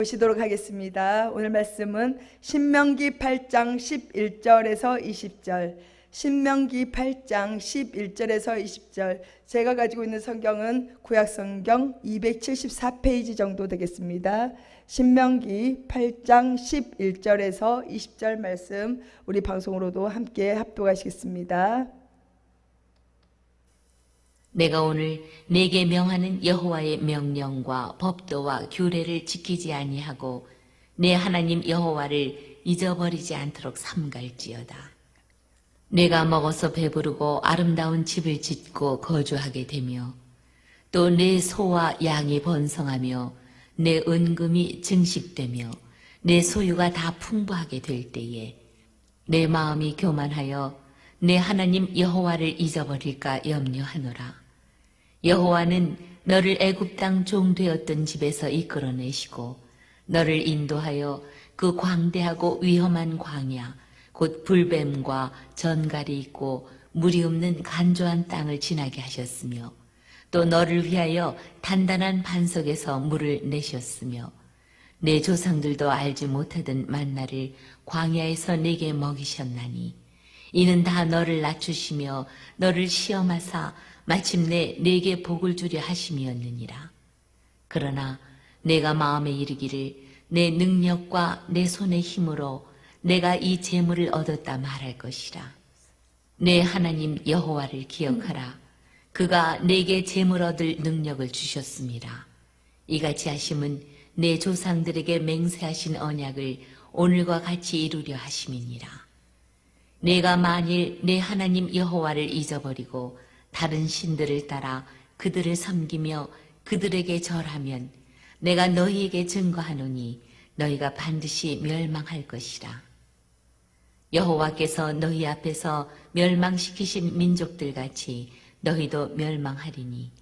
보시도록 하겠습니다. 오늘 말씀은 신명기 8장 11절에서 20절, 신명기 8장 11절에서 20절. 제가 가지고 있는 성경은 구약성경 274페이지 정도 되겠습니다. 신명기 8장 11절에서 20절 말씀 우리 방송으로도 함께 합독하시겠습니다. 내가 오늘 내게 명하는 여호와의 명령과 법도와 규례를 지키지 아니하고 내 하나님 여호와를 잊어버리지 않도록 삼갈지어다. 내가 먹어서 배부르고 아름다운 집을 짓고 거주하게 되며 또 내 소와 양이 번성하며 내 은금이 증식되며 내 소유가 다 풍부하게 될 때에 내 마음이 교만하여 내 하나님 여호와를 잊어버릴까 염려하노라. 여호와는 너를 애굽 땅 종되었던 집에서 이끌어내시고 너를 인도하여 그 광대하고 위험한 광야 곧 불뱀과 전갈이 있고 물이 없는 간조한 땅을 지나게 하셨으며 또 너를 위하여 단단한 반석에서 물을 내셨으며 내 조상들도 알지 못하던 만나를 광야에서 내게 먹이셨나니 이는 다 너를 낮추시며 너를 시험하사 마침내 내게 복을 주려 하심이었느니라. 그러나 내가 마음에 이르기를 내 능력과 내 손의 힘으로 내가 이 재물을 얻었다 말할 것이라. 내 하나님 여호와를 기억하라. 그가 내게 재물 얻을 능력을 주셨습니다. 이같이 하심은 내 조상들에게 맹세하신 언약을 오늘과 같이 이루려 하심이니라. 내가 만일 내 하나님 여호와를 잊어버리고 다른 신들을 따라 그들을 섬기며 그들에게 절하면 내가 너희에게 증거하노니 너희가 반드시 멸망할 것이라. 여호와께서 너희 앞에서 멸망시키신 민족들같이 너희도 멸망하리니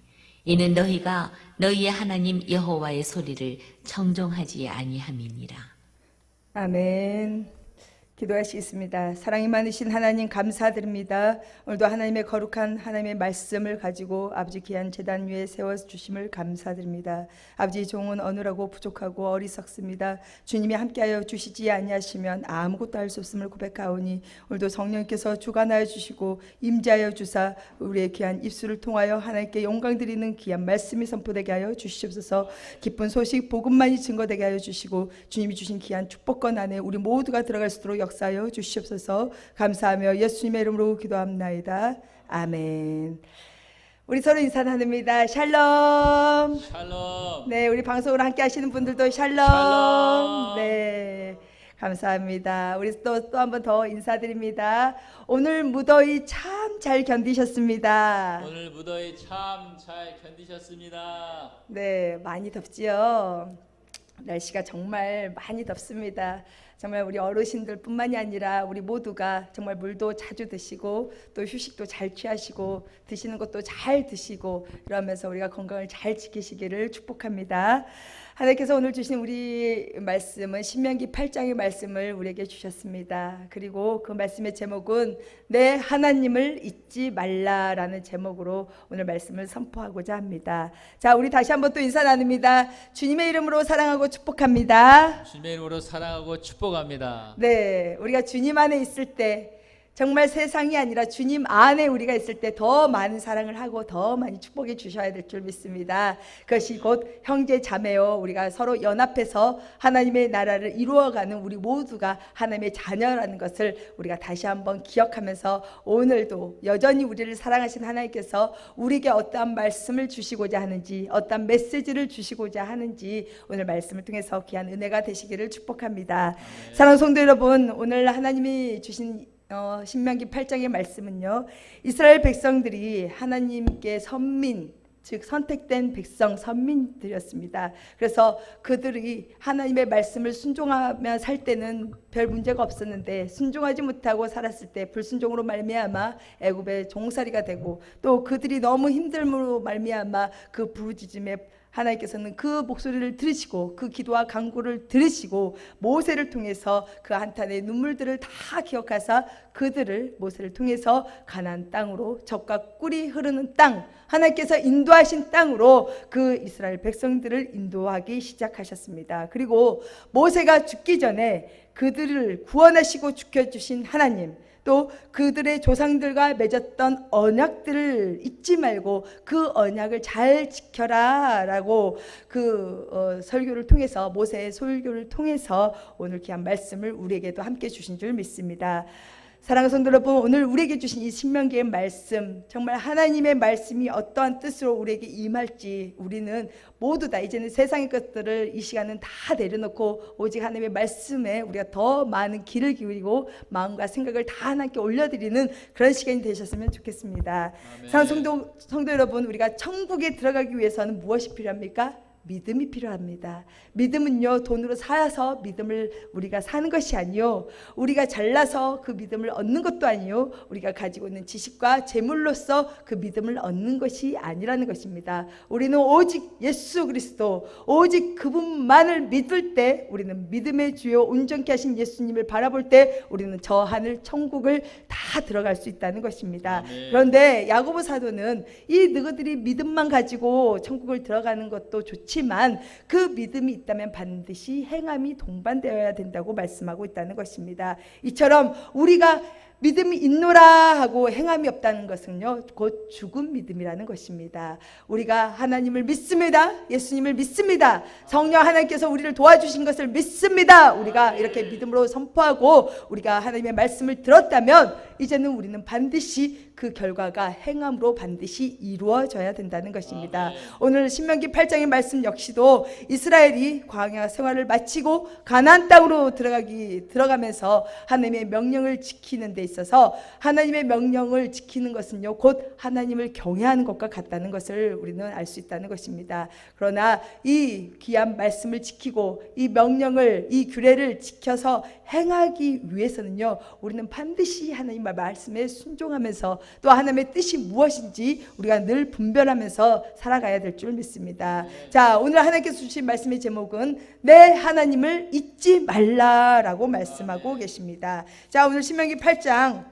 이는 너희가 너희의 하나님 여호와의 소리를 청종하지 아니함이니라. 아멘. 기도하시겠습니다. 사랑이 많으신 하나님 감사드립니다. 오늘도 하나님의 거룩한 하나님의 말씀을 가지고 아버지 귀한 제단 위에 세워주심을 감사드립니다. 아버지 종은 어느라고 부족하고 어리석습니다. 주님이 함께하여 주시지 아니하시면 아무것도 할 수 없음을 고백하오니 오늘도 성령께서 주관하여 주시고 임재하여 주사 우리의 귀한 입술을 통하여 하나님께 영광 드리는 귀한 말씀이 선포되게 하여 주시옵소서. 기쁜 소식 복음만이 증거되게 하여 주시고 주님이 주신 귀한 축복권 안에 우리 모두가 들어갈 수 있도록 역사하여 주시옵소서. 감사하며 예수님의 이름으로 기도합나이다. 아멘. 우리 서로 인사 나눕니다. 샬롬. 샬롬. 네, 우리 방송으로 함께 하시는 분들도 샬롬. 샬롬. 네, 감사합니다. 우리 또 한 번 더 인사드립니다. 오늘 무더위 참 잘 견디셨습니다. 오늘 무더위 참 잘 견디셨습니다. 네, 많이 덥지요. 날씨가 정말 많이 덥습니다. 정말 우리 어르신들 뿐만이 아니라 우리 모두가 정말 물도 자주 드시고 또 휴식도 잘 취하시고 드시는 것도 잘 드시고 이러면서 우리가 건강을 잘 지키시기를 축복합니다. 하나님께서 오늘 주신 우리 말씀은 신명기 8장의 말씀을 우리에게 주셨습니다. 그리고 그 말씀의 제목은 내 하나님을 잊지 말라라는 제목으로 오늘 말씀을 선포하고자 합니다. 자, 우리 다시 한번 또 인사 나눕니다. 주님의 이름으로 사랑하고 축복합니다. 주님의 이름으로 사랑하고 축복합니다. 네, 우리가 주님 안에 있을 때 정말 세상이 아니라 주님 안에 우리가 있을 때 더 많은 사랑을 하고 더 많이 축복해 주셔야 될 줄 믿습니다. 그것이 곧 형제 자매요, 우리가 서로 연합해서 하나님의 나라를 이루어가는 우리 모두가 하나님의 자녀라는 것을 우리가 다시 한번 기억하면서 오늘도 여전히 우리를 사랑하신 하나님께서 우리에게 어떠한 말씀을 주시고자 하는지, 어떠한 메시지를 주시고자 하는지 오늘 말씀을 통해서 귀한 은혜가 되시기를 축복합니다. 사랑하는 성도 여러분, 오늘 하나님이 주신 신명기 8장의 말씀은요, 이스라엘 백성들이 하나님께 선민, 즉 선택된 백성, 선민들이었습니다. 그래서 그들이 하나님의 말씀을 순종하며 살 때는 별 문제가 없었는데 순종하지 못하고 살았을 때 불순종으로 말미암아 애굽의 종살이가 되고 또 그들이 너무 힘듦으로 말미암아 그 부르짖음에 하나님께서는 그 목소리를 들으시고 그 기도와 간구를 들으시고 모세를 통해서 그 한탄의 눈물들을 다 기억하사 그들을 모세를 통해서 가나안 땅으로 젖과 꿀이 흐르는 땅, 하나님께서 인도하신 땅으로 그 이스라엘 백성들을 인도하기 시작하셨습니다. 그리고 모세가 죽기 전에 그들을 구원하시고 지켜주신 하나님, 또 그들의 조상들과 맺었던 언약들을 잊지 말고 그 언약을 잘 지켜라 라고 설교를 통해서, 모세의 설교를 통해서 오늘 귀한 말씀을 우리에게도 함께 주신 줄 믿습니다. 사랑하는 성도 여러분, 오늘 우리에게 주신 이 신명기의 말씀, 정말 하나님의 말씀이 어떠한 뜻으로 우리에게 임할지 우리는 모두 다 이제는 세상의 것들을 이 시간은 다 내려놓고 오직 하나님의 말씀에 우리가 더 많은 귀를 기울이고 마음과 생각을 다 하나님께 올려드리는 그런 시간이 되셨으면 좋겠습니다. 사랑하는 성도 여러분, 우리가 천국에 들어가기 위해서는 무엇이 필요합니까? 믿음이 필요합니다. 믿음은요, 돈으로 사서 믿음을 우리가 사는 것이 아니요, 우리가 잘나서 그 믿음을 얻는 것도 아니요, 우리가 가지고 있는 지식과 재물로서 그 믿음을 얻는 것이 아니라는 것입니다. 우리는 오직 예수 그리스도, 오직 그분만을 믿을 때, 우리는 믿음의 주요 온전케 하신 예수님을 바라볼 때 우리는 저 하늘 천국을 다 들어갈 수 있다는 것입니다. 그런데 야고보 사도는 이 너희들이 믿음만 가지고 천국을 들어가는 것도 좋지만 그 믿음이 있다면 반드시 행함이 동반되어야 된다고 말씀하고 있다는 것입니다. 이처럼 우리가 믿음이 있노라 하고 행함이 없다는 것은요, 곧 죽은 믿음이라는 것입니다. 우리가 하나님을 믿습니다. 예수님을 믿습니다. 성령 하나님께서 우리를 도와주신 것을 믿습니다. 우리가 이렇게 믿음으로 선포하고 우리가 하나님의 말씀을 들었다면 이제는 우리는 반드시 그 결과가 행함으로 반드시 이루어져야 된다는 것입니다. 오늘 신명기 8장의 말씀 역시도 이스라엘이 광야 생활을 마치고 가나안 땅으로 들어가면서 하나님의 명령을 지키는 데 있어서, 하나님의 명령을 지키는 것은요, 곧 하나님을 경외하는 것과 같다는 것을 우리는 알 수 있다는 것입니다. 그러나 이 귀한 말씀을 지키고 이 명령을, 이 규례를 지켜서 행하기 위해서는요, 우리는 반드시 하나님의 말씀에 순종하면서 또 하나님의 뜻이 무엇인지 우리가 늘 분별하면서 살아가야 될 줄 믿습니다. 자, 오늘 하나님께서 주신 말씀의 제목은 내 하나님을 잊지 말라라고 말씀하고 계십니다. 자, 오늘 신명기 8장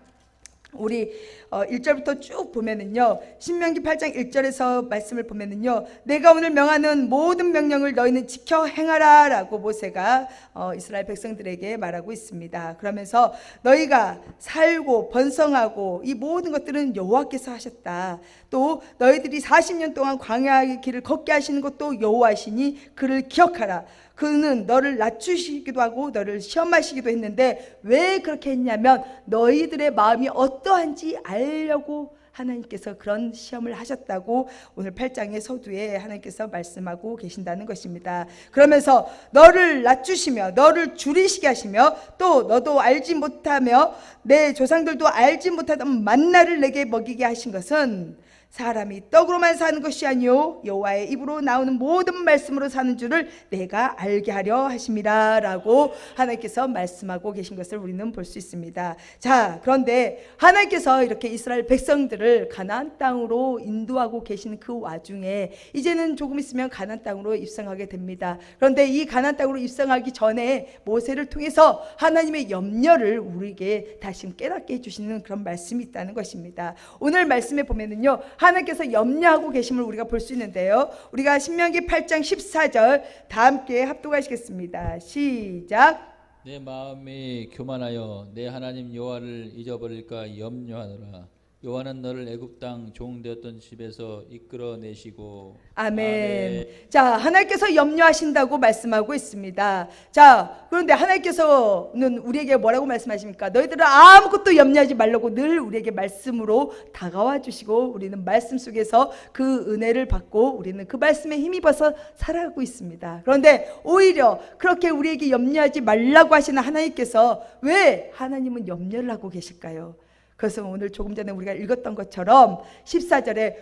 우리 1절부터 쭉 보면은요, 신명기 8장 1절에서 말씀을 보면은요, 내가 오늘 명하는 모든 명령을 너희는 지켜 행하라 라고 모세가 이스라엘 백성들에게 말하고 있습니다. 그러면서 너희가 살고 번성하고 이 모든 것들은 여호와께서 하셨다. 또 너희들이 40년 동안 광야의 길을 걷게 하시는 것도 여호와시니 그를 기억하라. 그는 너를 낮추시기도 하고 너를 시험하시기도 했는데 왜 그렇게 했냐면 너희들의 마음이 어떠한지 알려고 하나님께서 그런 시험을 하셨다고 오늘 8장의 서두에 하나님께서 말씀하고 계신다는 것입니다. 그러면서 너를 낮추시며 너를 줄이시게 하시며 또 너도 알지 못하며 내 조상들도 알지 못하던 만나를 내게 먹이게 하신 것은 사람이 떡으로만 사는 것이 아니요 여호와의 입으로 나오는 모든 말씀으로 사는 줄을 내가 알게 하려 하심이라 라고 하나님께서 말씀하고 계신 것을 우리는 볼 수 있습니다. 자, 그런데 하나님께서 이렇게 이스라엘 백성들을 가나안 땅으로 인도하고 계시는 그 와중에 이제는 조금 있으면 가나안 땅으로 입성하게 됩니다. 그런데 이 가나안 땅으로 입성하기 전에 모세를 통해서 하나님의 염려를 우리에게 다시 깨닫게 해주시는 그런 말씀이 있다는 것입니다. 오늘 말씀에 보면은요, 하나님께서 염려하고 계심을 우리가 볼 수 있는데요, 우리가 신명기 8장 14절 다 함께 합독하시겠습니다. 시작. 내 마음이 교만하여 내 하나님 여호와를 잊어버릴까 염려하노라. 여호와는 너를 애굽 땅 종되었던 집에서 이끌어내시고. 아멘. 자, 하나님께서 염려하신다고 말씀하고 있습니다. 자, 그런데 하나님께서는 우리에게 뭐라고 말씀하십니까? 너희들은 아무것도 염려하지 말라고 늘 우리에게 말씀으로 다가와 주시고 우리는 말씀 속에서 그 은혜를 받고 우리는 그 말씀에 힘입어서 살아가고 있습니다. 그런데 오히려 그렇게 우리에게 염려하지 말라고 하시는 하나님께서 왜 하나님은 염려를 하고 계실까요? 그래서 오늘 조금 전에 우리가 읽었던 것처럼 14절에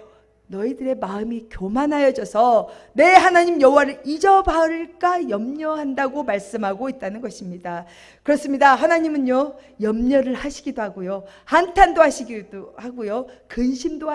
너희들의 마음이 교만하여져서 내 하나님 여호와를 잊어버릴까 염려한다고 말씀하고 있다는 것입니다. 그렇습니다. 하나님은요, 염려를 하시기도 하고요, 한탄도 하시기도 하고요, 근심도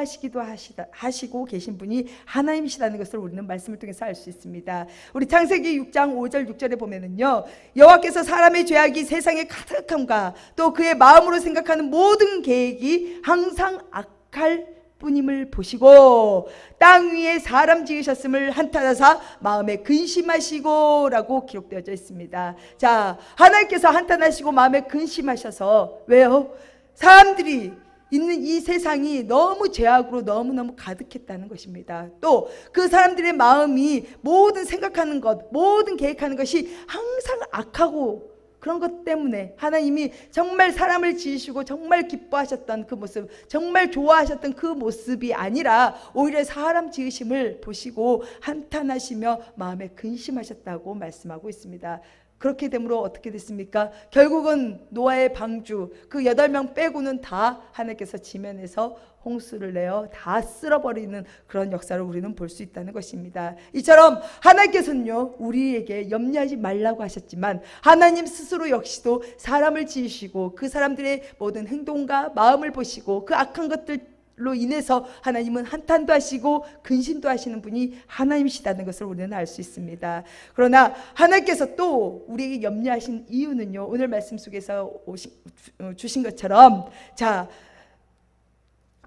하시고 계신 분이 하나님이시라는 것을 우리는 말씀을 통해서 알 수 있습니다. 우리 창세기 6장 5절 6절에 보면은요, 여호와께서 사람의 죄악이 세상에 가득함과 또 그의 마음으로 생각하는 모든 계획이 항상 악할 뿐임을 보시고 땅 위에 사람 지으셨음을 한탄하사 마음에 근심하시고 라고 기록되어져 있습니다. 자, 하나님께서 한탄하시고 마음에 근심하셔서, 왜요? 사람들이 있는 이 세상이 너무 죄악으로 너무너무 가득했다는 것입니다. 또 그 사람들의 마음이 모든 생각하는 것, 모든 계획하는 것이 항상 악하고, 그런 것 때문에 하나님이 정말 사람을 지으시고 정말 기뻐하셨던 그 모습, 정말 좋아하셨던 그 모습이 아니라 오히려 사람 지으심을 보시고 한탄하시며 마음에 근심하셨다고 말씀하고 있습니다. 그렇게 되므로 어떻게 됐습니까? 결국은 노아의 방주 그 8명 빼고는 다 하나님께서 지면에서 홍수를 내어 다 쓸어버리는 그런 역사를 우리는 볼 수 있다는 것입니다. 이처럼 하나님께서는요, 우리에게 염려하지 말라고 하셨지만 하나님 스스로 역시도 사람을 지으시고 그 사람들의 모든 행동과 마음을 보시고 그 악한 것들로 인해서 하나님은 한탄도 하시고 근심도 하시는 분이 하나님이시다는 것을 우리는 알 수 있습니다. 그러나 하나님께서 또 우리에게 염려하신 이유는요, 오늘 말씀 속에서 주신 것처럼, 자,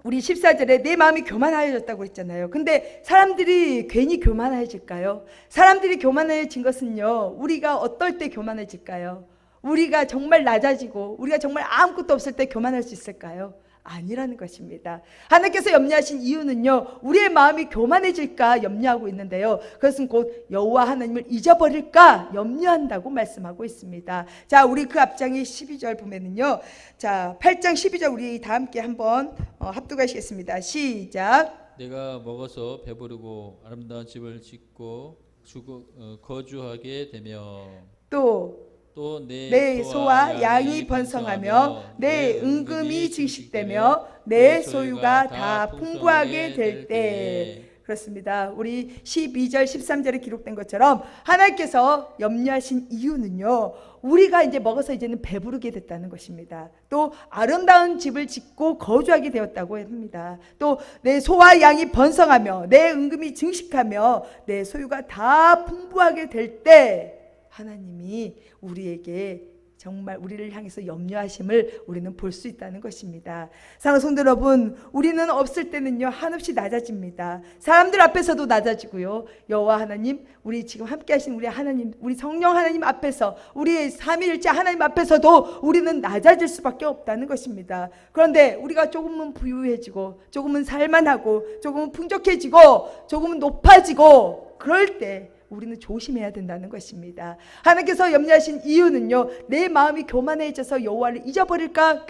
우리 14절에 내 마음이 교만하여졌다고 했잖아요. 근데 사람들이 괜히 교만해질까요? 사람들이 교만해진 것은요, 우리가 어떨 때 교만해질까요? 우리가 정말 낮아지고 우리가 정말 아무것도 없을 때 교만할 수 있을까요? 아니라는 것입니다. 하나님께서 염려하신 이유는요, 우리의 마음이 교만해질까 염려하고 있는데요, 그것은 곧 여호와 하나님을 잊어버릴까 염려한다고 말씀하고 있습니다. 자, 우리 그 앞장의 12절 보면은요, 자, 8장 12절 우리 다 함께 한번 합독하시겠습니다. 시작. 내가 먹어서 배부르고 아름다운 집을 짓고 거주하게 되며 또 내 소와 양이 번성하며 내 은금이 증식되며 내 소유가 다 풍부하게 될 때. 그렇습니다. 우리 12절 13절에 기록된 것처럼 하나님께서 염려하신 이유는요, 우리가 이제 먹어서 이제는 배부르게 됐다는 것입니다. 또 아름다운 집을 짓고 거주하게 되었다고 합니다. 또 내 소와 양이 번성하며 내 은금이 증식하며 내 소유가 다 풍부하게 될 때 하나님이 우리에게 정말 우리를 향해서 염려하심을 우리는 볼 수 있다는 것입니다. 사랑하는 성도 여러분, 우리는 없을 때는요, 한없이 낮아집니다. 사람들 앞에서도 낮아지고요, 여호와 하나님, 우리 지금 함께 하신 우리 하나님, 우리 성령 하나님 앞에서, 우리의 삼위일체 하나님 앞에서도 우리는 낮아질 수밖에 없다는 것입니다. 그런데 우리가 조금은 부유해지고 조금은 살만하고 조금은 풍족해지고 조금은 높아지고 그럴 때 우리는 조심해야 된다는 것입니다. 하나님께서 염려하신 이유는요, 내 마음이 교만해져서 여호와를 잊어버릴까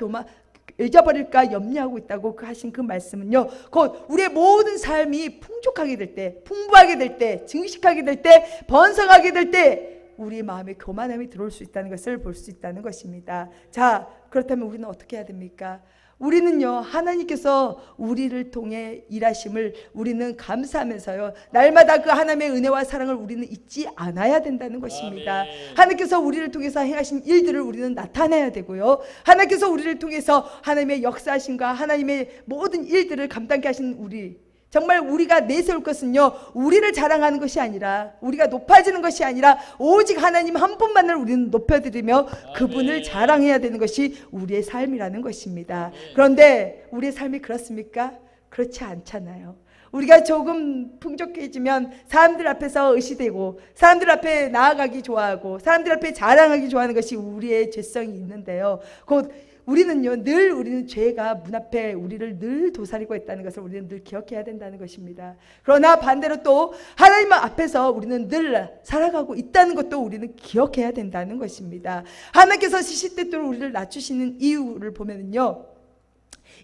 염려하고 있다고 하신 그 말씀은요, 곧 우리의 모든 삶이 풍족하게 될 때, 풍부하게 될 때, 증식하게 될 때, 번성하게 될 때 우리의 마음에 교만함이 들어올 수 있다는 것을 볼 수 있다는 것입니다. 자, 그렇다면 우리는 어떻게 해야 됩니까? 우리는요, 하나님께서 우리를 통해 일하심을 우리는 감사하면서요, 날마다 그 하나님의 은혜와 사랑을 우리는 잊지 않아야 된다는 것입니다. 아멘. 하나님께서 우리를 통해서 행하신 일들을 우리는 나타내야 되고요, 하나님께서 우리를 통해서 하나님의 역사하심과 하나님의 모든 일들을 감당케 하신 우리, 정말 우리가 내세울 것은요, 우리를 자랑하는 것이 아니라, 우리가 높아지는 것이 아니라 오직 하나님 한 분만을 우리는 높여드리며 그분을 자랑해야 되는 것이 우리의 삶이라는 것입니다. 그런데 우리의 삶이 그렇습니까? 그렇지 않잖아요. 우리가 조금 풍족해지면 사람들 앞에서 의시되고 사람들 앞에 나아가기 좋아하고 사람들 앞에 자랑하기 좋아하는 것이 우리의 죄성이 있는데요, 곧 우리는요, 늘 우리는 죄가 문 앞에 우리를 늘 도사리고 있다는 것을 우리는 늘 기억해야 된다는 것입니다. 그러나 반대로 또 하나님 앞에서 우리는 늘 살아가고 있다는 것도 우리는 기억해야 된다는 것입니다. 하나님께서 시시때때로 우리를 낮추시는 이유를 보면은요,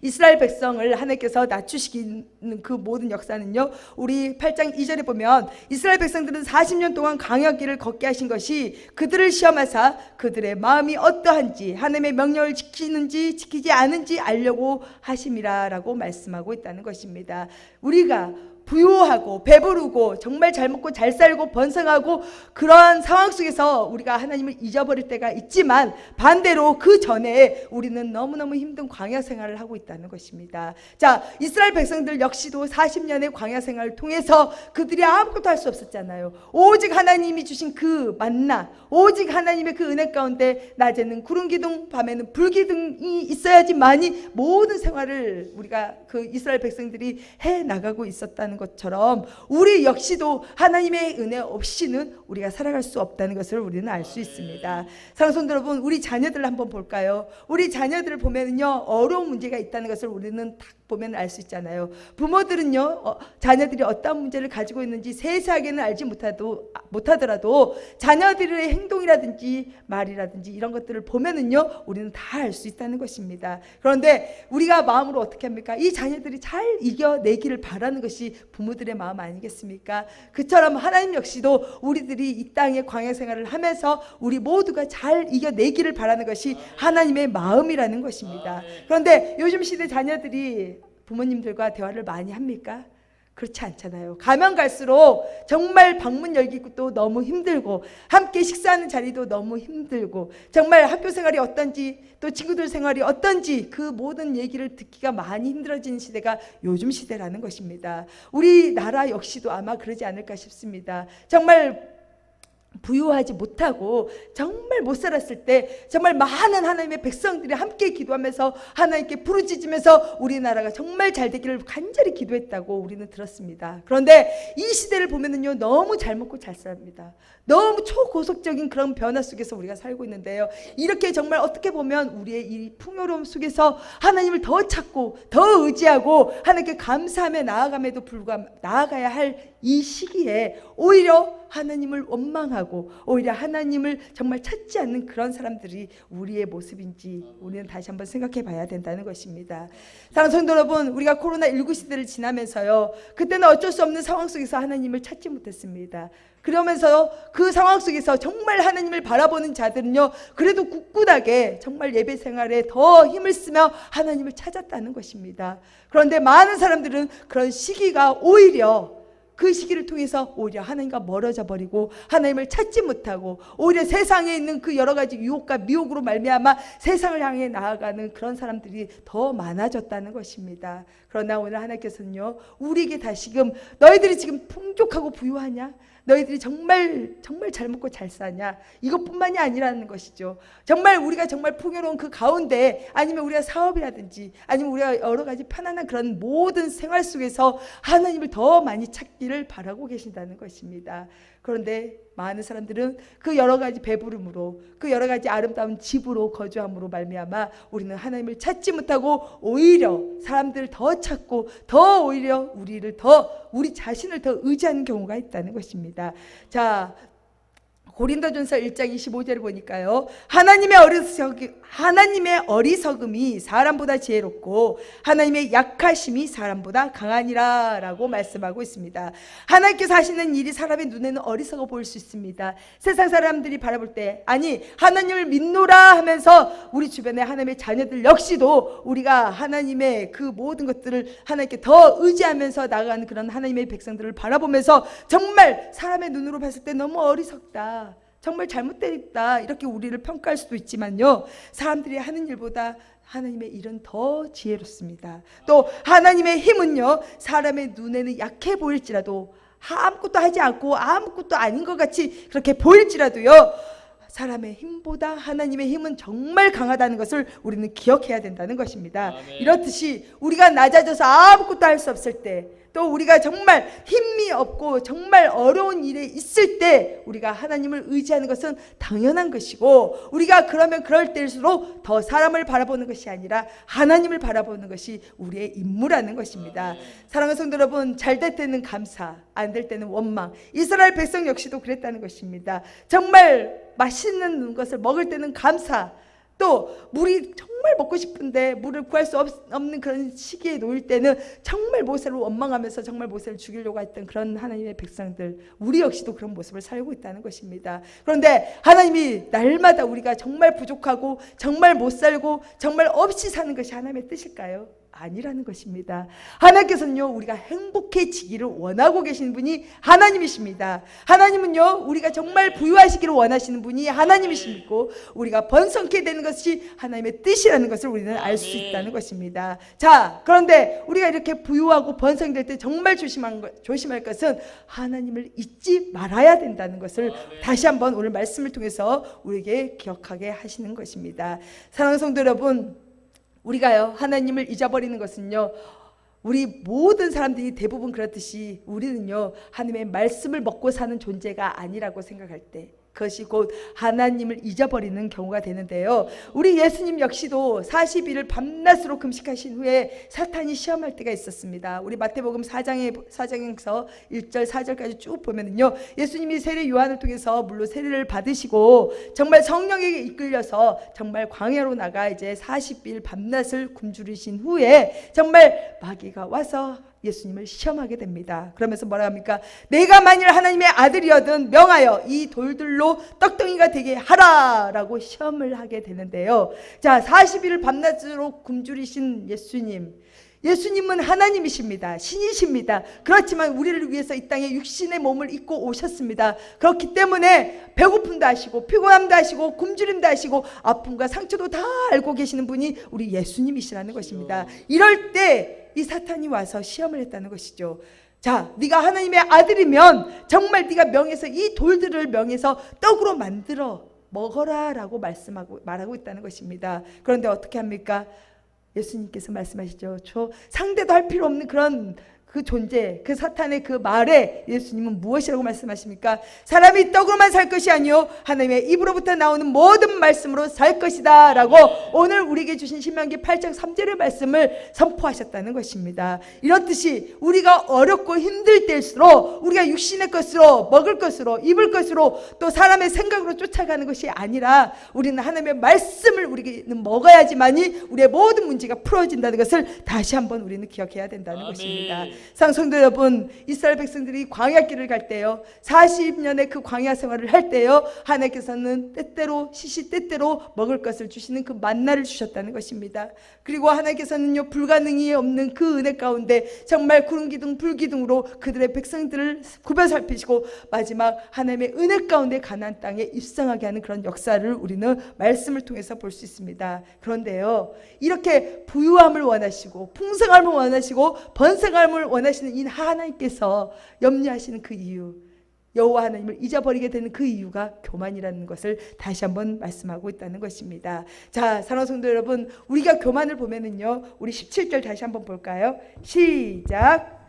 이스라엘 백성을 하나님께서 낮추시는 그 모든 역사는요, 우리 8장 2절에 보면 이스라엘 백성들은 40년 동안 광야길을 걷게 하신 것이 그들을 시험하사 그들의 마음이 어떠한지 하나님의 명령을 지키는지 지키지 않은지 알려고 하심이라 라고 말씀하고 있다는 것입니다. 우리가 부유하고 배부르고 정말 잘 먹고 잘 살고 번성하고 그러한 상황 속에서 우리가 하나님을 잊어버릴 때가 있지만, 반대로 그 전에 우리는 너무너무 힘든 광야 생활을 하고 있다는 것입니다. 자, 이스라엘 백성들 역시도 40년의 광야 생활을 통해서 그들이 아무것도 할 수 없었잖아요. 오직 하나님이 주신 그 만나, 오직 하나님의 그 은혜 가운데 낮에는 구름 기둥, 밤에는 불 기둥이 있어야지만이 모든 생활을 우리가 그 이스라엘 백성들이 해 나가고 있었다는 것처럼 우리 역시도 하나님의 은혜 없이는 우리가 살아갈 수 없다는 것을 우리는 알 수 있습니다. 사랑하는 성도 여러분, 우리 자녀들을 한번 볼까요? 우리 자녀들을 보면은요, 어려운 문제가 있다는 것을 우리는 딱 보면 알 수 있잖아요. 부모들은요, 자녀들이 어떤 문제를 가지고 있는지 세세하게는 알지 못하더라도 자녀들의 행동이라든지 말이라든지 이런 것들을 보면은요, 우리는 다 알 수 있다는 것입니다. 그런데 우리가 마음으로 어떻게 합니까? 이 자녀들이 잘 이겨내기를 바라는 것이 부모들의 마음 아니겠습니까? 그처럼 하나님 역시도 우리들이 이 땅의 광야 생활을 하면서 우리 모두가 잘 이겨내기를 바라는 것이 하나님의 마음이라는 것입니다. 그런데 요즘 시대 자녀들이 부모님들과 대화를 많이 합니까? 그렇지 않잖아요. 가면 갈수록 정말 방문 열기도 너무 힘들고, 함께 식사하는 자리도 너무 힘들고, 정말 학교 생활이 어떤지, 또 친구들 생활이 어떤지 그 모든 얘기를 듣기가 많이 힘들어지는 시대가 요즘 시대라는 것입니다. 우리나라 역시도 아마 그러지 않을까 싶습니다. 정말 부유하지 못하고 정말 못 살았을 때 정말 많은 하나님의 백성들이 함께 기도하면서 하나님께 부르짖으면서 우리나라가 정말 잘 되기를 간절히 기도했다고 우리는 들었습니다. 그런데 이 시대를 보면은요, 너무 잘 먹고 잘 삽니다. 너무 초고속적인 그런 변화 속에서 우리가 살고 있는데요, 이렇게 정말 어떻게 보면 우리의 이 풍요로움 속에서 하나님을 더 찾고 더 의지하고 하나님께 감사하며 나아감에도 불구하고 나아가야 할 이 시기에 오히려 하나님을 원망하고 오히려 하나님을 정말 찾지 않는 그런 사람들이 우리의 모습인지 우리는 다시 한번 생각해 봐야 된다는 것입니다. 사랑하는 성도 여러분, 우리가 코로나19 시대를 지나면서요, 그때는 어쩔 수 없는 상황 속에서 하나님을 찾지 못했습니다. 그러면서 그 상황 속에서 정말 하나님을 바라보는 자들은요, 그래도 굳굳하게 정말 예배 생활에 더 힘을 쓰며 하나님을 찾았다는 것입니다. 그런데 많은 사람들은 그런 시기가 오히려 그 시기를 통해서 오히려 하나님과 멀어져 버리고 하나님을 찾지 못하고 오히려 세상에 있는 그 여러 가지 유혹과 미혹으로 말미암아 세상을 향해 나아가는 그런 사람들이 더 많아졌다는 것입니다. 그러나 오늘 하나님께서는요, 우리에게 다시금 너희들이 지금 풍족하고 부유하냐? 너희들이 정말 잘 먹고 잘 사냐? 이것뿐만이 아니라는 것이죠. 정말 우리가 정말 풍요로운 그 가운데, 아니면 우리가 사업이라든지 아니면 우리가 여러 가지 편안한 그런 모든 생활 속에서 하나님을 더 많이 찾기를 바라고 계신다는 것입니다. 그런데 많은 사람들은 그 여러 가지 배부름으로, 그 여러 가지 아름다운 집으로 거주함으로 말미암아 우리는 하나님을 찾지 못하고 오히려 사람들을 더 찾고 더 오히려 우리 자신을 더 의지하는 경우가 있다는 것입니다. 자, 고린도전서 1장 25절을 보니까요, 하나님의 어리석음이 사람보다 지혜롭고 하나님의 약하심이 사람보다 강하니라 라고 말씀하고 있습니다. 하나님께서 하시는 일이 사람의 눈에는 어리석어 보일 수 있습니다. 세상 사람들이 바라볼 때, 아니 하나님을 믿노라 하면서 우리 주변의 하나님의 자녀들 역시도 우리가 하나님의 그 모든 것들을 하나님께 더 의지하면서 나아가는 그런 하나님의 백성들을 바라보면서 정말 사람의 눈으로 봤을 때 너무 어리석다, 정말 잘못됐다, 이렇게 우리를 평가할 수도 있지만요, 사람들이 하는 일보다 하나님의 일은 더 지혜롭습니다. 또 하나님의 힘은요, 사람의 눈에는 약해 보일지라도, 아무것도 하지 않고 아무것도 아닌 것 같이 그렇게 보일지라도요, 사람의 힘보다 하나님의 힘은 정말 강하다는 것을 우리는 기억해야 된다는 것입니다. 아멘. 이렇듯이 우리가 낮아져서 아무것도 할 수 없을 때, 또 우리가 정말 힘이 없고 정말 어려운 일에 있을 때 우리가 하나님을 의지하는 것은 당연한 것이고, 우리가 그럴 때일수록 더 사람을 바라보는 것이 아니라 하나님을 바라보는 것이 우리의 임무라는 것입니다. 사랑하는 성도 여러분, 잘 될 때는 감사, 안 될 때는 원망. 이스라엘 백성 역시도 그랬다는 것입니다. 정말 맛있는 것을 먹을 때는 감사, 또 물이 정말 먹고 싶은데 물을 구할 수 없는 그런 시기에 놓일 때는 정말 모세를 원망하면서 정말 모세를 죽이려고 했던 그런 하나님의 백성들, 우리 역시도 그런 모습을 살고 있다는 것입니다. 그런데 하나님이 날마다 우리가 정말 부족하고 정말 못 살고 정말 없이 사는 것이 하나님의 뜻일까요? 아니라는 것입니다. 하나님께서는요, 우리가 행복해지기를 원하고 계시는 분이 하나님이십니다. 하나님은요, 우리가 정말 부유하시기를 원하시는 분이 하나님이시고, 우리가 번성케 되는 것이 하나님의 뜻이라는 것을 우리는 알 수 있다는 것입니다. 자, 그런데 우리가 이렇게 부유하고 번성될 때 정말 조심할 것은 하나님을 잊지 말아야 된다는 것을 다시 한번 오늘 말씀을 통해서 우리에게 기억하게 하시는 것입니다. 사랑하는 성도 여러분, 우리가요, 하나님을 잊어버리는 것은요, 우리 모든 사람들이 대부분 그렇듯이 우리는요, 하나님의 말씀을 먹고 사는 존재가 아니라고 생각할 때 그것이 곧 하나님을 잊어버리는 경우가 되는데요, 우리 예수님 역시도 40일을 밤낮으로 금식하신 후에 사탄이 시험할 때가 있었습니다. 우리 마태복음 4장에서 1절 4절까지 쭉 보면은요, 예수님이 세례 요한을 통해서 물로 세례를 받으시고 정말 성령에게 이끌려서 정말 광야로 나가 이제 40일 밤낮을 굶주리신 후에 정말 마귀가 와서 예수님을 시험하게 됩니다. 그러면서 뭐라 합니까? 내가 만일 하나님의 아들이어든 명하여 이 돌들로 떡덩이가 되게 하라 라고 시험을 하게 되는데요, 자, 40일을 밤낮으로 굶주리신 예수님은 하나님이십니다. 신이십니다. 그렇지만 우리를 위해서 이 땅에 육신의 몸을 입고 오셨습니다. 그렇기 때문에 배고픔도 하시고 피곤함도 하시고 굶주림도 하시고 아픔과 상처도 다 알고 계시는 분이 우리 예수님이시라는 것입니다. 이럴 때 이 사탄이 와서 시험을 했다는 것이죠. 자, 네가 하나님의 아들이면 정말 네가 명해서 이 돌들을 명해서 떡으로 만들어 먹어라 라고 말하고 있다는 것입니다. 그런데 어떻게 합니까? 예수님께서 말씀하시죠. 저 상대도 할 필요 없는 그런 그 존재, 그 사탄의 그 말에 예수님은 무엇이라고 말씀하십니까? 사람이 떡으로만 살 것이 아니요 하나님의 입으로부터 나오는 모든 말씀으로 살 것이다 라고 오늘 우리에게 주신 신명기 8장 3절의 말씀을 선포하셨다는 것입니다. 이렇듯이 우리가 어렵고 힘들 때일수록 우리가 육신의 것으로 먹을 것으로 입을 것으로 또 사람의 생각으로 쫓아가는 것이 아니라 우리는 하나님의 말씀을 우리는 먹어야지만이 우리의 모든 문제가 풀어진다는 것을 다시 한번 우리는 기억해야 된다는 것입니다. 성도 여러분, 이스라엘 백성들이 광야길을 갈 때요, 40년의 그 광야 생활을 할 때요, 하나님께서는 때때로 시시때때로 먹을 것을 주시는 그 만나를 주셨다는 것입니다. 그리고 하나님께서는요, 불가능이 없는 그 은혜 가운데 정말 구름기둥 불기둥으로 그들의 백성들을 구별 살피시고 마지막 하나님의 은혜 가운데 가나안 땅에 입성하게 하는 그런 역사를 우리는 말씀을 통해서 볼 수 있습니다. 그런데요, 이렇게 부유함을 원하시고 풍성함을 원하시고 번성함을 원하시는 이 하나님께서 염려하시는 그 이유, 여호와 하나님을 잊어버리게 되는 그 이유가 교만이라는 것을 다시 한번 말씀하고 있다는 것입니다. 자, 사랑하는 성도 여러분, 우리가 교만을 보면은요, 우리 17절 다시 한번 볼까요? 시작.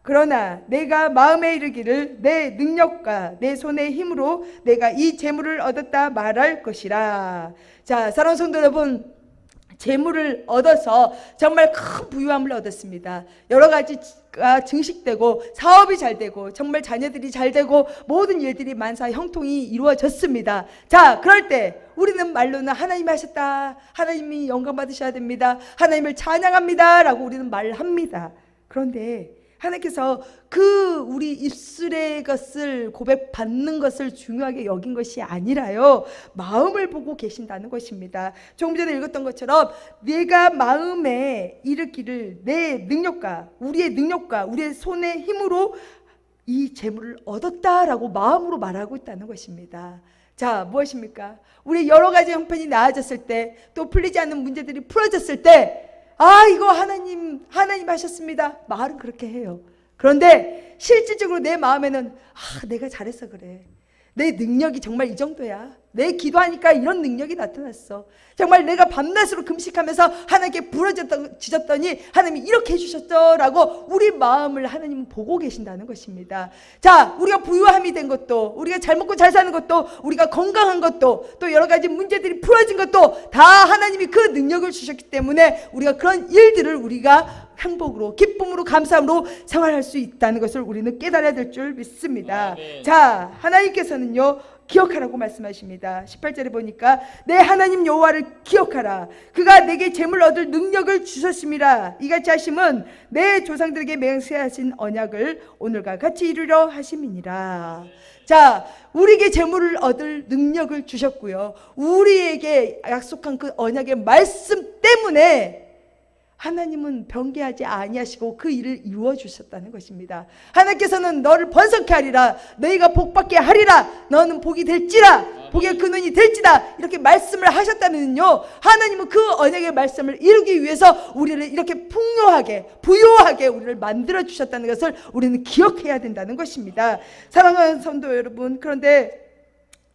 그러나 내가 마음에 이르기를 내 능력과 내 손의 힘으로 내가 이 재물을 얻었다 말할 것이라. 자, 사랑하는 성도 여러분, 재물을 얻어서 정말 큰 부유함을 얻었습니다. 여러 가지가 증식되고 사업이 잘 되고 정말 자녀들이 잘 되고 모든 일들이 만사 형통이 이루어졌습니다. 자, 그럴 때 우리는 말로는 하나님이 하셨다, 하나님이 영광 받으셔야 됩니다, 하나님을 찬양합니다 라고 우리는 말합니다. 그런데 하나님께서 그 우리 입술의 것을 고백받는 것을 중요하게 여긴 것이 아니라요, 마음을 보고 계신다는 것입니다. 조금 전에 읽었던 것처럼 내가 마음에 이르기를 내 능력과 우리의 능력과 우리의 손의 힘으로 이 재물을 얻었다라고 마음으로 말하고 있다는 것입니다. 자, 무엇입니까? 우리 여러 가지 형편이 나아졌을 때, 또 풀리지 않는 문제들이 풀어졌을 때, 아, 이거 하나님 하셨습니다. 말은 그렇게 해요. 그런데 실질적으로 내 마음에는 내가 잘해서 그래. 내 능력이 정말 이 정도야. 내 기도하니까 이런 능력이 나타났어. 정말 내가 밤낮으로 금식하면서 하나님께 부러졌더니 하나님이 이렇게 해주셨죠 라고 우리 마음을 하나님은 보고 계신다는 것입니다. 자, 우리가 부유함이 된 것도, 우리가 잘 먹고 잘 사는 것도, 우리가 건강한 것도, 또 여러 가지 문제들이 풀어진 것도 다 하나님이 그 능력을 주셨기 때문에 우리가 그런 일들을 우리가 행복으로, 기쁨으로, 감사함으로 생활할 수 있다는 것을 우리는 깨달아야 될 줄 믿습니다. 자, 하나님께서는요, 기억하라고 말씀하십니다. 18절에 보니까 내 하나님 여호와를 기억하라. 그가 내게 재물 얻을 능력을 주셨음이라. 이같이 하심은 내 조상들에게 맹세하신 언약을 오늘과 같이 이루려 하심이니라. 자, 우리에게 재물을 얻을 능력을 주셨고요. 우리에게 약속한 그 언약의 말씀 때문에 하나님은 변개하지 아니하시고 그 일을 이루어 주셨다는 것입니다. 하나님께서는 너를 번성케 하리라, 너희가 복받게 하리라, 너는 복이 될지라, 복의 근원이 될지다, 이렇게 말씀을 하셨다면요, 하나님은 그 언약의 말씀을 이루기 위해서 우리를 이렇게 풍요하게 부유하게 우리를 만들어 주셨다는 것을 우리는 기억해야 된다는 것입니다. 사랑하는 성도 여러분, 그런데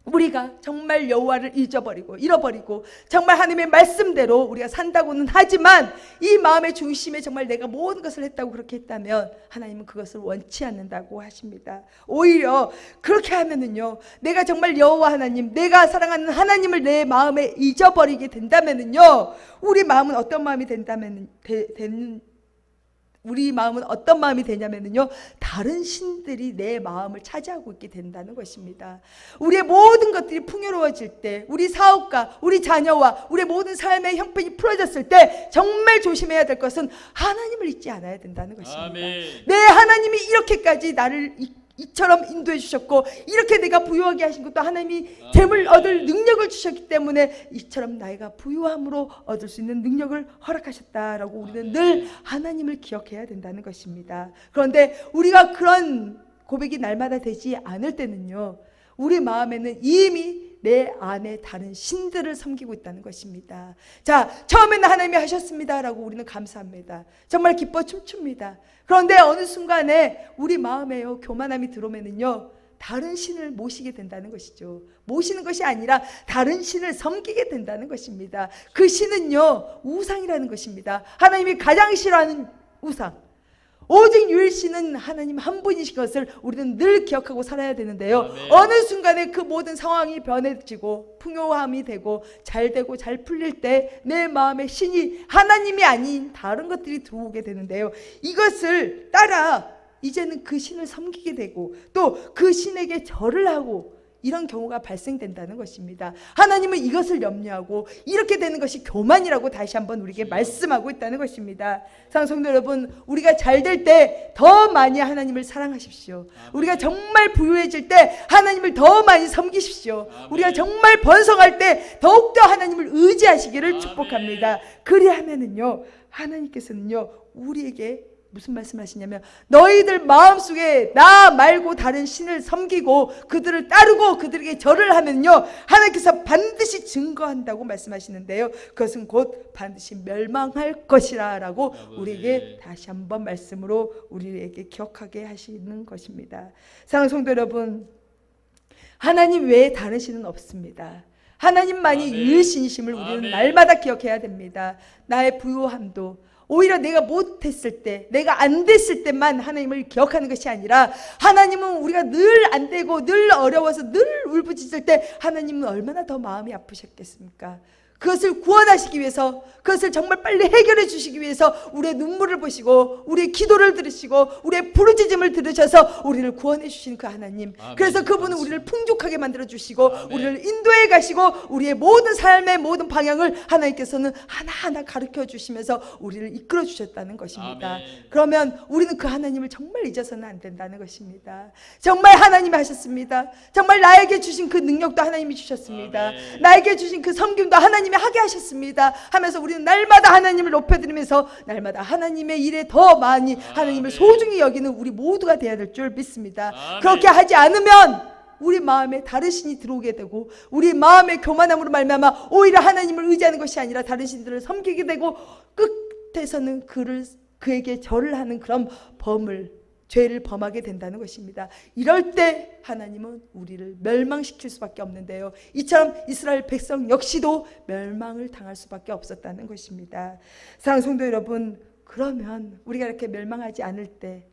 우리가 정말 여호와를 잃어버리고 정말 하나님의 말씀대로 우리가 산다고는 하지만 이 마음의 중심에 정말 내가 모든 것을 했다고 그렇게 했다면 하나님은 그것을 원치 않는다고 하십니다. 오히려 그렇게 하면은요, 내가 정말 여호와 하나님, 내가 사랑하는 하나님을 내 마음에 잊어버리게 된다면은요, 우리 마음은 어떤 마음이 우리 마음은 어떤 마음이 되냐면요, 다른 신들이 내 마음을 차지하고 있게 된다는 것입니다. 우리의 모든 것들이 풍요로워질 때, 우리 사업과 우리 자녀와 우리의 모든 삶의 형편이 풀어졌을 때 정말 조심해야 될 것은 하나님을 잊지 않아야 된다는 것입니다. 아멘. 내 하나님이 이렇게까지 나를 이처럼 인도해 주셨고, 이렇게 내가 부유하게 하신 것도 하나님이 재물 얻을 능력을 주셨기 때문에 이처럼 나이가 부유함으로 얻을 수 있는 능력을 허락하셨다라고 우리는 늘 하나님을 기억해야 된다는 것입니다. 그런데 우리가 그런 고백이 날마다 되지 않을 때는요, 우리 마음에는 이미 내 안에 다른 신들을 섬기고 있다는 것입니다. 자, 처음에는 하나님이 하셨습니다라고 우리는 감사합니다. 정말 기뻐 춤춥니다. 그런데 어느 순간에 우리 마음에요, 교만함이 들어오면은요, 다른 신을 모시게 된다는 것이죠. 모시는 것이 아니라 다른 신을 섬기게 된다는 것입니다. 그 신은요, 우상이라는 것입니다. 하나님이 가장 싫어하는 우상, 오직 유일신은 하나님 한 분이신 것을 우리는 늘 기억하고 살아야 되는데요, 아멘. 어느 순간에 그 모든 상황이 변해지고 풍요함이 되고 잘 되고 잘 풀릴 때 내 마음에 신이 하나님이 아닌 다른 것들이 들어오게 되는데요, 이것을 따라 이제는 그 신을 섬기게 되고 또 그 신에게 절을 하고 이런 경우가 발생된다는 것입니다. 하나님은 이것을 염려하고 이렇게 되는 것이 교만이라고 다시 한번 우리에게 말씀하고 있다는 것입니다. 사랑하는 성도 여러분, 우리가 잘 될 때 더 많이 하나님을 사랑하십시오. 우리가 정말 부유해질 때 하나님을 더 많이 섬기십시오. 우리가 정말 번성할 때 더욱더 하나님을 의지하시기를 축복합니다. 그리하면은요, 하나님께서는요, 우리에게 무슨 말씀을 하시냐면, 너희들 마음속에 나 말고 다른 신을 섬기고 그들을 따르고 그들에게 절을 하면요, 하나님께서 반드시 증거한다고 말씀하시는데요, 그것은 곧 반드시 멸망할 것이라 라고 우리에게 다시 한번 말씀으로 우리에게 기억하게 하시는 것입니다. 사랑하는 성도 여러분, 하나님 외에 다른 신은 없습니다. 하나님만이 유일신이심을 우리는 날마다 기억해야 됩니다. 나의 부유함도 오히려 내가 못했을 때, 내가 안 됐을 때만 하나님을 기억하는 것이 아니라, 하나님은 우리가 늘 안 되고 늘 어려워서 늘 울부짖을 때 하나님은 얼마나 더 마음이 아프셨겠습니까? 그것을 구원하시기 위해서, 그것을 정말 빨리 해결해 주시기 위해서 우리의 눈물을 보시고 우리의 기도를 들으시고 우리의 부르짖음을 들으셔서 우리를 구원해 주신 그 하나님, 그래서 그분은 우리를 풍족하게 만들어 주시고 우리를 인도해 가시고 우리의 모든 삶의 모든 방향을 하나님께서는 하나하나 가르쳐 주시면서 우리를 이끌어 주셨다는 것입니다. 그러면 우리는 그 하나님을 정말 잊어서는 안 된다는 것입니다. 정말 하나님이 하셨습니다. 정말 나에게 주신 그 능력도 하나님이 주셨습니다. 나에게 주신 그 섬김도 하나님이 하게 하셨습니다 하면서 우리는 날마다 하나님을 높여드리면서 날마다 하나님의 일에 더 많이 하나님을 소중히 여기는 우리 모두가 되어야 될 줄 믿습니다. 그렇게 하지 않으면 우리 마음에 다른 신이 들어오게 되고 우리 마음의 교만함으로 말미암아 오히려 하나님을 의지하는 것이 아니라 다른 신들을 섬기게 되고 끝에서는 그에게 절을 하는 그런 죄를 범하게 된다는 것입니다. 이럴 때 하나님은 우리를 멸망시킬 수밖에 없는데요, 이처럼 이스라엘 백성 역시도 멸망을 당할 수밖에 없었다는 것입니다. 사랑하는 성도 여러분, 그러면 우리가 이렇게 멸망하지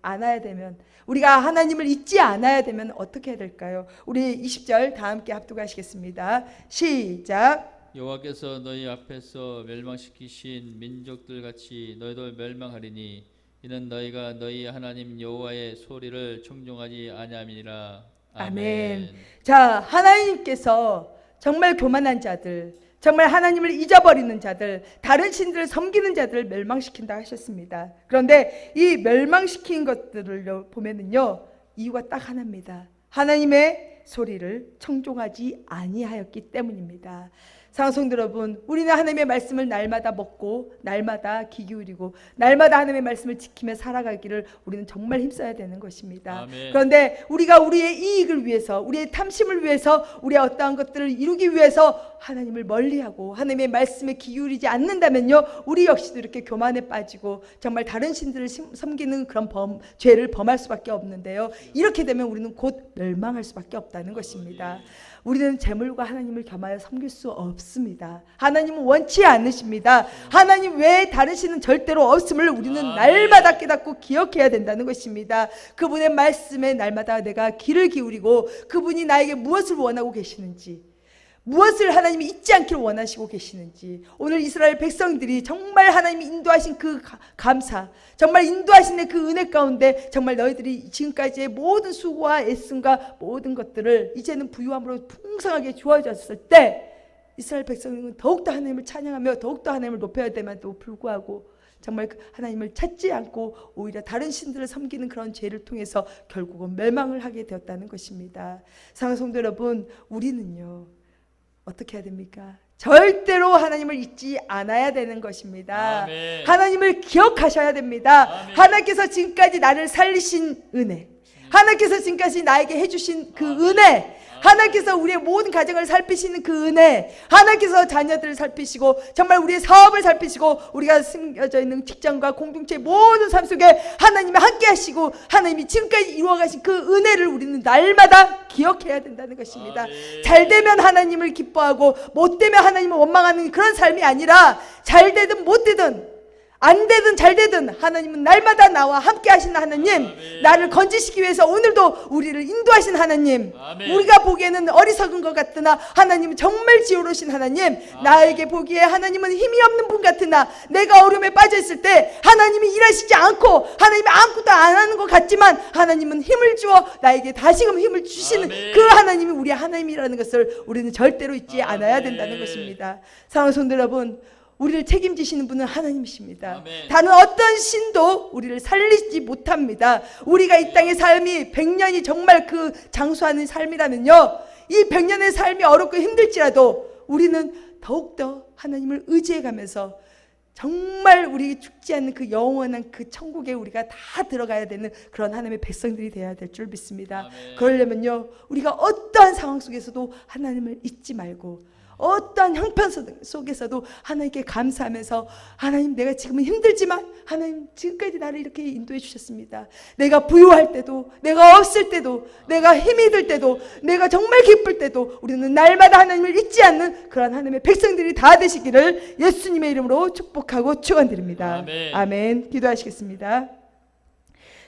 않아야 되면, 우리가 하나님을 잊지 않아야 되면 어떻게 해야 될까요? 우리 20절 다 함께 합독하시겠습니다. 시작. 여호와께서 너희 앞에서 멸망시키신 민족들 같이 너희도 멸망하리니 이는 너희가 너희 하나님 여호와의 소리를 청종하지 아니함이니라. 아멘. 자, 하나님께서 정말 교만한 자들, 정말 하나님을 잊어버리는 자들, 다른 신들을 섬기는 자들을 멸망시킨다 하셨습니다. 그런데 이 멸망시킨 것들을 보면은요, 이유가 딱 하나입니다. 하나님의 소리를 청종하지 아니하였기 때문입니다. 사랑성도 여러분, 우리는 하나님의 말씀을 날마다 먹고 날마다 귀 기울이고 날마다 하나님의 말씀을 지키며 살아가기를 우리는 정말 힘써야 되는 것입니다. 아멘. 그런데 우리가 우리의 이익을 위해서, 우리의 탐심을 위해서, 우리의 어떠한 것들을 이루기 위해서 하나님을 멀리하고 하나님의 말씀에 귀 기울이지 않는다면요, 우리 역시도 이렇게 교만에 빠지고 정말 다른 신들을 섬기는 그런 죄를 범할 수밖에 없는데요, 이렇게 되면 우리는 곧 멸망할 수밖에 없다는 것입니다. 우리는 재물과 하나님을 겸하여 섬길 수 없습니다. 하나님은 원치 않으십니다. 하나님 외에 다른 신은 절대로 없음을 우리는 날마다 깨닫고 기억해야 된다는 것입니다. 그분의 말씀에 날마다 내가 귀를 기울이고 그분이 나에게 무엇을 원하고 계시는지, 무엇을 하나님이 잊지 않기를 원하시고 계시는지, 오늘 이스라엘 백성들이 정말 하나님이 인도하신 그 감사, 정말 인도하신 그 은혜 가운데 정말 너희들이 지금까지의 모든 수고와 애씀과 모든 것들을 이제는 부유함으로 풍성하게 주어졌을 때 이스라엘 백성은 더욱더 하나님을 찬양하며 더욱더 하나님을 높여야 됨에도 불구하고 정말 하나님을 찾지 않고 오히려 다른 신들을 섬기는 그런 죄를 통해서 결국은 멸망을 하게 되었다는 것입니다. 사랑하는 성도 여러분, 우리는요 어떻게 해야 됩니까? 절대로 하나님을 잊지 않아야 되는 것입니다. 아멘. 하나님을 기억하셔야 됩니다. 아멘. 하나님께서 지금까지 나를 살리신 은혜, 하나님께서 지금까지 나에게 해주신 그 은혜, 하나님께서 우리의 모든 가정을 살피시는 그 은혜, 하나님께서 자녀들을 살피시고 정말 우리의 사업을 살피시고 우리가 숨겨져 있는 직장과 공동체의 모든 삶 속에 하나님이 함께 하시고 하나님이 지금까지 이루어가신 그 은혜를 우리는 날마다 기억해야 된다는 것입니다. 잘 되면 하나님을 기뻐하고 못 되면 하나님을 원망하는 그런 삶이 아니라 잘 되든 못 되든 안 되든 잘 되든 하나님은 날마다 나와 함께 하시는 하나님, 나를 건지시기 위해서 오늘도 우리를 인도하신 하나님, 우리가 보기에는 어리석은 것 같으나 하나님은 정말 지혜로우신 하나님, 나에게 보기에 하나님은 힘이 없는 분 같으나 내가 어려움에 빠져 있을 때 하나님이 일하시지 않고 하나님이 아무것도 안 하는 것 같지만 하나님은 힘을 주어 나에게 다시금 힘을 주시는 그 하나님이 우리 하나님이라는 것을 우리는 절대로 잊지 않아야 된다는 것입니다. 사랑하는 성도 여러분, 우리를 책임지시는 분은 하나님이십니다. 아멘. 다른 어떤 신도 우리를 살리지 못합니다. 우리가 이 땅의 삶이 100년이 정말 그 장수하는 삶이라면요, 이 100년의 삶이 어렵고 힘들지라도 우리는 더욱더 하나님을 의지해가면서 정말 우리 죽지 않는 그 영원한 그 천국에 우리가 다 들어가야 되는 그런 하나님의 백성들이 되어야 될 줄 믿습니다. 아멘. 그러려면요, 우리가 어떠한 상황 속에서도 하나님을 잊지 말고 어떠한 형편 속에서도 하나님께 감사하면서, 하나님 내가 지금은 힘들지만 하나님 지금까지 나를 이렇게 인도해 주셨습니다. 내가 부유할 때도, 내가 없을 때도, 내가 힘이 들 때도, 내가 정말 기쁠 때도 우리는 날마다 하나님을 잊지 않는 그런 하나님의 백성들이 다 되시기를 예수님의 이름으로 축복하고 축원드립니다. 아멘. 아멘. 기도하시겠습니다.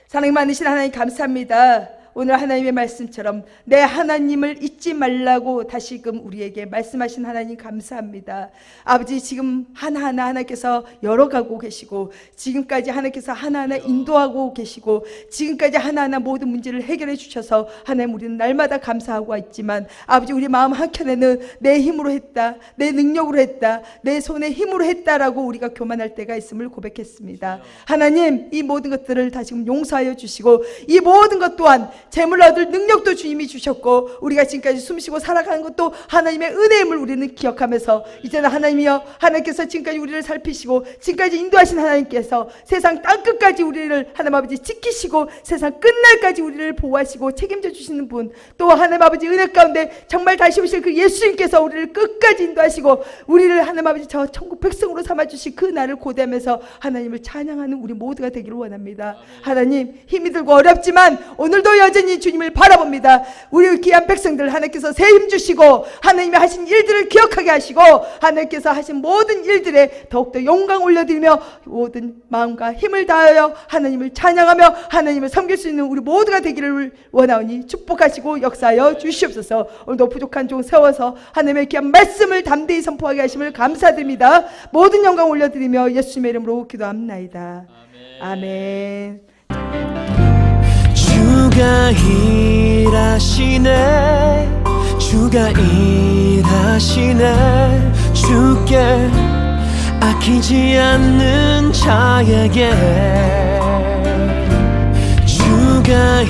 사랑이 많으신 하나님 감사합니다. 오늘 하나님의 말씀처럼 내 하나님을 잊지 말라고 다시금 우리에게 말씀하신 하나님 감사합니다. 아버지, 지금 하나하나 하나님께서 열어가고 계시고 지금까지 하나님께서 하나하나 인도하고 계시고 지금까지 하나하나 모든 문제를 해결해 주셔서 하나님 우리는 날마다 감사하고 있지만 아버지, 우리 마음 한켠에는 내 힘으로 했다, 내 능력으로 했다, 내 손의 힘으로 했다라고 우리가 교만할 때가 있음을 고백했습니다. 하나님, 이 모든 것들을 다시금 용서하여 주시고 이 모든 것 또한 재물 얻을 능력도 주님이 주셨고 우리가 지금까지 숨쉬고 살아가는 것도 하나님의 은혜임을 우리는 기억하면서 이제는 하나님이여, 하나님께서 지금까지 우리를 살피시고 지금까지 인도하신 하나님께서 세상 땅끝까지 우리를 하나님 아버지 지키시고 세상 끝날까지 우리를 보호하시고 책임져 주시는 분, 또 하나님 아버지 은혜 가운데 정말 다시 오실 그 예수님께서 우리를 끝까지 인도하시고 우리를 하나님 아버지 저 천국 백성으로 삼아주신 그 날을 고대하면서 하나님을 찬양하는 우리 모두가 되기를 원합니다. 하나님, 힘이 들고 어렵지만 오늘도 여전히 주님을 바라봅니다. 우리 귀한 백성들 하나님께서 새 힘 주시고 하나님이 하신 일들을 기억하게 하시고 하나님께서 하신 모든 일들에 더욱더 영광 올려드리며 모든 마음과 힘을 다하여 하나님을 찬양하며 하나님을 섬길 수 있는 우리 모두가 되기를 원하오니 축복하시고 역사하여 주시옵소서. 오늘도 부족한 종 세워서 하나님의 귀한 말씀을 담대히 선포하게 하심을 감사드립니다. 모든 영광 올려드리며 예수님의 이름으로 기도합나이다. 아멘. 주가 일하시 일하시네 주가 일하시네 주께 아끼지 않는 자에게 주가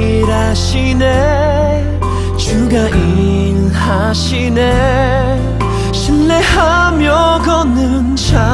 일하시네 주가 일하시네 신뢰하며 걷는 자